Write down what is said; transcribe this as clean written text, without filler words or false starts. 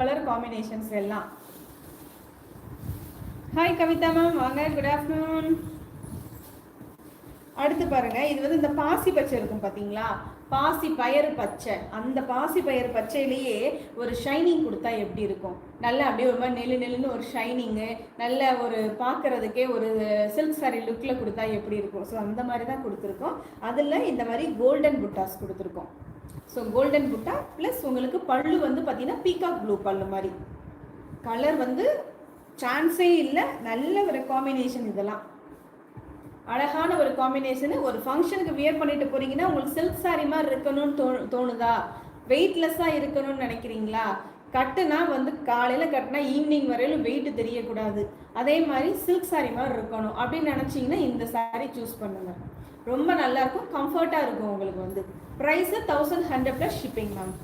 Colour combinations எல்லாம். Hi Kavitha ma'am, வாங்க, good afternoon. அடுத்து பாருங்க, இது வந்து இந்த பாசி பச்சை இருக்கும் பார்த்தீங்களா, பாசி பயறு பச்சை. அந்த பாசி பயறு பச்சையிலேயே ஒரு ஷைனிங் கொடுத்தா எப்படி இருக்கும், நல்லா அப்படியே ஒரு மாதிரி நெல்லு நெல்லுன்னு ஒரு ஷைனிங்கு, நல்ல ஒரு பார்க்கறதுக்கே ஒரு சில்க் சாரி லுக்கில் கொடுத்தா எப்படி இருக்கும். ஸோ அந்த மாதிரி தான் கொடுத்துருக்கோம். அதில் இந்த மாதிரி கோல்டன் புட்டாஸ் கொடுத்துருக்கோம். ஸோ கோல்டன் புட்டா ப்ளஸ் உங்களுக்கு பல்லு வந்து பார்த்தீங்கன்னா பீகாக் ப்ளூ பல்லு மாதிரி. கலர் வந்து சான்ஸே இல்லை, நல்ல ஒரு காம்பினேஷன். இதெல்லாம் அழகான ஒரு காம்பினேஷனு. ஒரு ஃபங்க்ஷனுக்கு வியர் பண்ணிட்டு போறீங்கன்னா உங்களுக்கு சில்க் சாரி மாதிரி இருக்கணும்னு தோணுதா, வெயிட்லெஸ்ஸாக இருக்கணும்னு நினைக்கிறீங்களா, கட்டுனா வந்து காலையில் கட்டினா ஈவினிங் வரையிலும் வெயிட் தெரியக்கூடாது, அதே மாதிரி சில்க் சாரி மாதிரி இருக்கணும் அப்படின்னு நினச்சிங்கன்னா இந்த சாரீ சூஸ் பண்ணுங்கள். ரொம்ப நல்லாயிருக்கும், கம்ஃபர்ட்டாக இருக்கும் உங்களுக்கு. வந்து ப்ரைஸு 1100 + ஷிப்பிங் மேம்.